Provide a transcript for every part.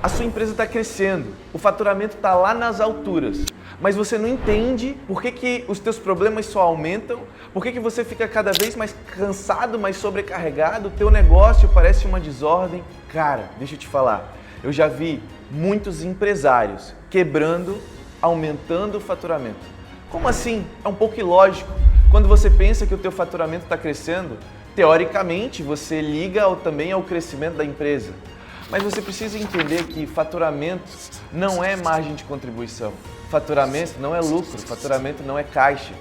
A sua empresa está crescendo, o faturamento está lá nas alturas, mas você não entende por que os teus problemas só aumentam, por que você fica cada vez mais cansado, mais sobrecarregado, o teu negócio parece uma desordem. Cara, deixa eu te falar, eu já vi muitos empresários quebrando, aumentando o faturamento. Como assim? É um pouco ilógico. Quando você pensa que o teu faturamento está crescendo, teoricamente você liga também ao crescimento da empresa. Mas você precisa entender que faturamento não é margem de contribuição. Faturamento não é lucro, faturamento não é caixa.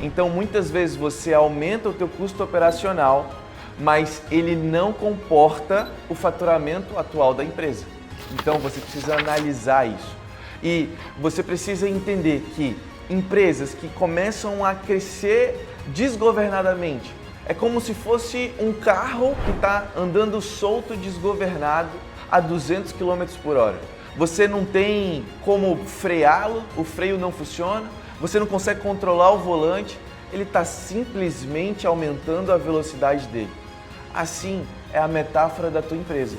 Então, muitas vezes você aumenta o teu custo operacional, mas ele não comporta o faturamento atual da empresa. Então, você precisa analisar isso. E você precisa entender que empresas que começam a crescer desgovernadamente, é como se fosse um carro que está andando solto, desgovernado, a 200 km por hora. Você não tem como freá-lo, o freio não funciona, você não consegue controlar o volante, ele está simplesmente aumentando a velocidade dele. Assim é a metáfora da tua empresa,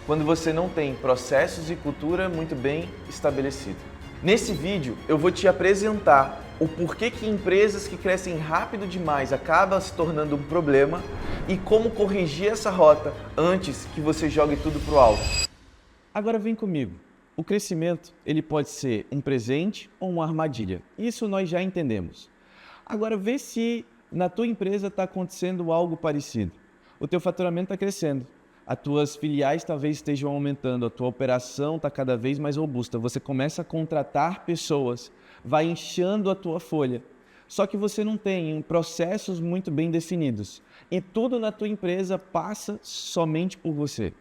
quando você não tem processos e cultura muito bem estabelecidos. Nesse vídeo eu vou te apresentar o porquê que empresas que crescem rápido demais acabam se tornando um problema e como corrigir essa rota antes que você jogue tudo pro alto. Agora vem comigo. O crescimento ele pode ser um presente ou uma armadilha. Isso nós já entendemos. Agora vê se na tua empresa está acontecendo algo parecido. O teu faturamento está crescendo. As tuas filiais talvez estejam aumentando, a tua operação está cada vez mais robusta, você começa a contratar pessoas, vai inchando a tua folha, só que você não tem processos muito bem definidos e tudo na tua empresa passa somente por você.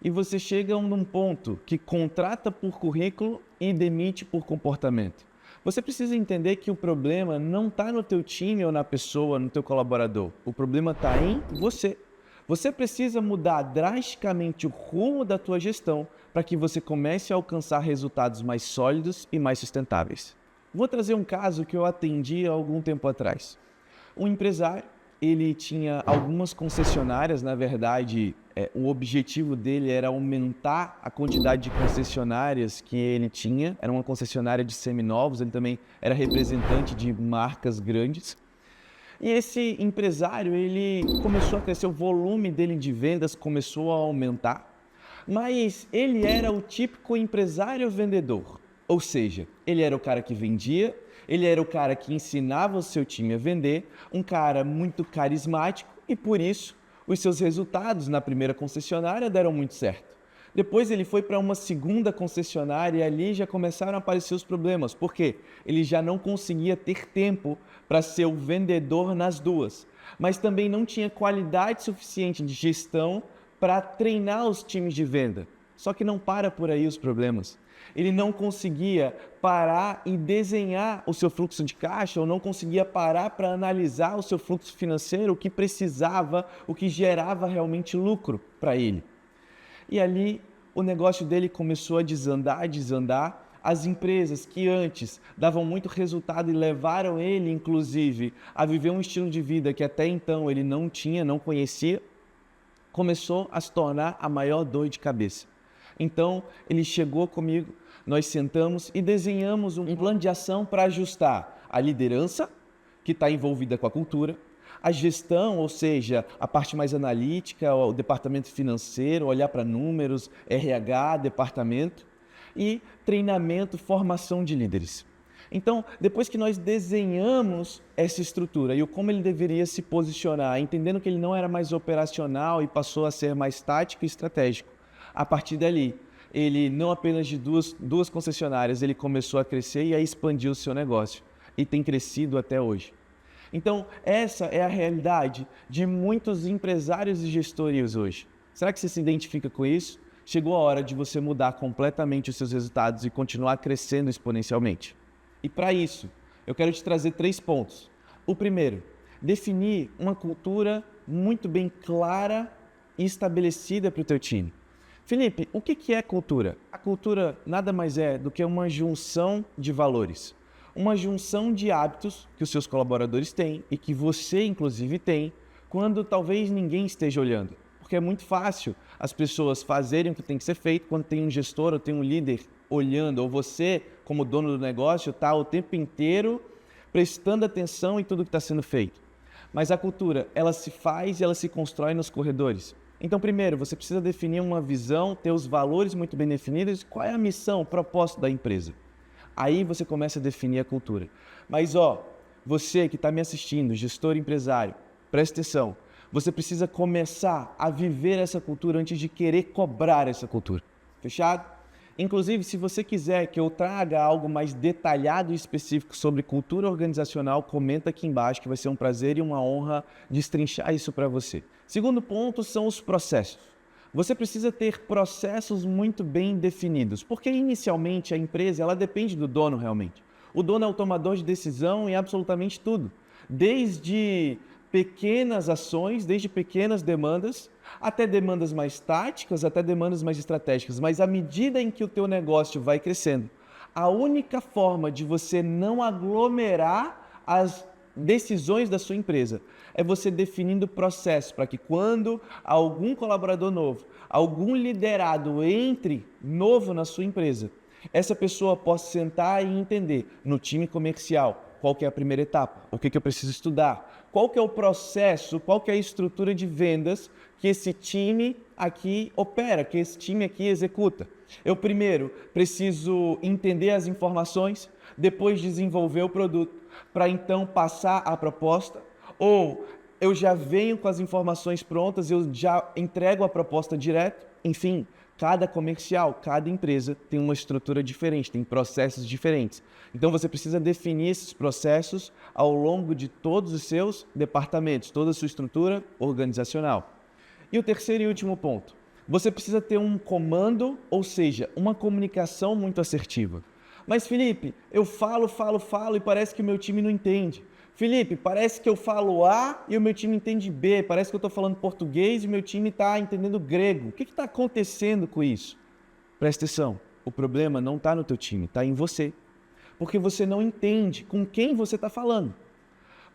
E você chega num ponto que contrata por currículo e demite por comportamento. Você precisa entender que o problema não está no teu time ou na pessoa, no teu colaborador, o problema está em você. Você precisa mudar drasticamente o rumo da tua gestão para que você comece a alcançar resultados mais sólidos e mais sustentáveis. Vou trazer um caso que eu atendi há algum tempo atrás. Um empresário, ele tinha algumas concessionárias, na verdade, o objetivo dele era aumentar a quantidade de concessionárias que ele tinha. Era uma concessionária de seminovos, ele também era representante de marcas grandes. E esse empresário, ele começou a crescer, o volume dele de vendas começou a aumentar, mas ele era o típico empresário vendedor, ou seja, ele era o cara que vendia, ele era o cara que ensinava o seu time a vender, um cara muito carismático e por isso os seus resultados na primeira concessionária deram muito certo. Depois ele foi para uma segunda concessionária e ali já começaram a aparecer os problemas, porque ele já não conseguia ter tempo para ser o vendedor nas duas, mas também não tinha qualidade suficiente de gestão para treinar os times de venda. Só que não para por aí os problemas. Ele não conseguia parar e desenhar o seu fluxo de caixa ou não conseguia parar para analisar o seu fluxo financeiro, o que precisava, o que gerava realmente lucro para ele. E ali o negócio dele começou a desandar. As empresas que antes davam muito resultado e levaram ele, inclusive, a viver um estilo de vida que até então ele não tinha, não conhecia, começou a se tornar a maior dor de cabeça. Então, ele chegou comigo, nós sentamos e desenhamos um plano de ação para ajustar a liderança, que está envolvida com a cultura, a gestão, ou seja, a parte mais analítica, o departamento financeiro, olhar para números, RH, departamento, e treinamento, formação de líderes. Então, depois que nós desenhamos essa estrutura e o como ele deveria se posicionar, entendendo que ele não era mais operacional e passou a ser mais tático e estratégico, a partir dali, ele não apenas de duas concessionárias, ele começou a crescer e a expandir o seu negócio e tem crescido até hoje. Então, essa é a realidade de muitos empresários e gestores hoje. Será que você se identifica com isso? Chegou a hora de você mudar completamente os seus resultados e continuar crescendo exponencialmente. E para isso, eu quero te trazer 3 pontos. O primeiro, definir uma cultura muito bem clara e estabelecida para o teu time. Felipe, o que é cultura? A cultura nada mais é do que uma junção de valores. Uma junção de hábitos que os seus colaboradores têm e que você, inclusive, tem, quando talvez ninguém esteja olhando. porque é muito fácil as pessoas fazerem o que tem que ser feito quando tem um gestor ou tem um líder olhando, ou você, como dono do negócio, está o tempo inteiro prestando atenção em tudo que está sendo feito. Mas a cultura, ela se faz e ela se constrói nos corredores. Então, primeiro, você precisa definir uma visão, ter os valores muito bem definidos, qual é a missão, o propósito da empresa. Aí você começa a definir a cultura. Mas, você que está me assistindo, gestor empresário, presta atenção. Você precisa começar a viver essa cultura antes de querer cobrar essa cultura. Fechado? Inclusive, se você quiser que eu traga algo mais detalhado e específico sobre cultura organizacional, comenta aqui embaixo que vai ser um prazer e uma honra destrinchar isso para você. Segundo ponto são os processos. Você precisa ter processos muito bem definidos, porque inicialmente a empresa ela depende do dono realmente. O dono é o tomador de decisão em absolutamente tudo, desde pequenas ações, desde pequenas demandas, até demandas mais táticas, até demandas mais estratégicas. Mas à medida em que o teu negócio vai crescendo, a única forma de você não aglomerar as decisões da sua empresa é você definindo processos para que quando algum colaborador novo, algum liderado entre novo na sua empresa, essa pessoa possa sentar e entender no time comercial qual que é a primeira etapa, o que eu preciso estudar, qual que é o processo, qual que é a estrutura de vendas que esse time aqui opera, que esse time aqui executa. Eu primeiro preciso entender as informações, depois desenvolver o produto, para então passar a proposta, ou eu já venho com as informações prontas, eu já entrego a proposta direto, enfim. Cada comercial, cada empresa tem uma estrutura diferente, tem processos diferentes. Então você precisa definir esses processos ao longo de todos os seus departamentos, toda a sua estrutura organizacional. E o terceiro e último ponto, você precisa ter um comando, ou seja, uma comunicação muito assertiva. Mas Felipe, eu falo e parece que o meu time não entende. Felipe, parece que eu falo A e o meu time entende B, parece que eu estou falando português e o meu time está entendendo grego. O que está acontecendo com isso? Presta atenção, o problema não está no teu time, está em você. Porque você não entende com quem você está falando.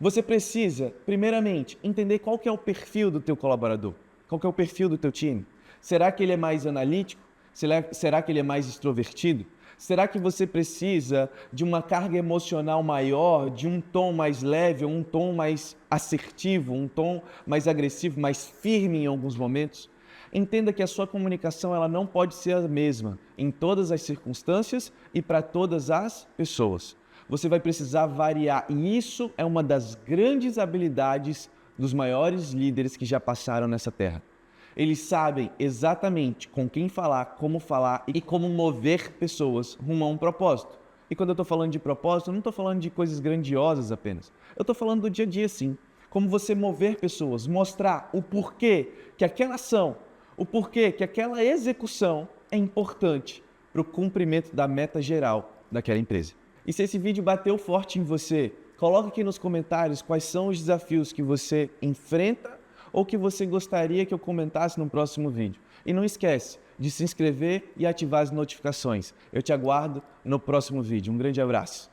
Você precisa, primeiramente, entender qual que é o perfil do teu colaborador, qual que é o perfil do teu time. Será que ele é mais analítico? Será que ele é mais extrovertido? Será que você precisa de uma carga emocional maior, de um tom mais leve, um tom mais assertivo, um tom mais agressivo, mais firme em alguns momentos? Entenda que a sua comunicação ela não pode ser a mesma em todas as circunstâncias e para todas as pessoas. Você vai precisar variar e isso é uma das grandes habilidades dos maiores líderes que já passaram nessa terra. Eles sabem exatamente com quem falar, como falar e como mover pessoas rumo a um propósito. E quando eu estou falando de propósito, eu não estou falando de coisas grandiosas apenas. Eu estou falando do dia a dia, sim. Como você mover pessoas, mostrar o porquê que aquela ação, o porquê que aquela execução é importante para o cumprimento da meta geral daquela empresa. E se esse vídeo bateu forte em você, coloque aqui nos comentários quais são os desafios que você enfrenta ou que você gostaria que eu comentasse no próximo vídeo. E não esquece de se inscrever e ativar as notificações. Eu te aguardo no próximo vídeo. Um grande abraço.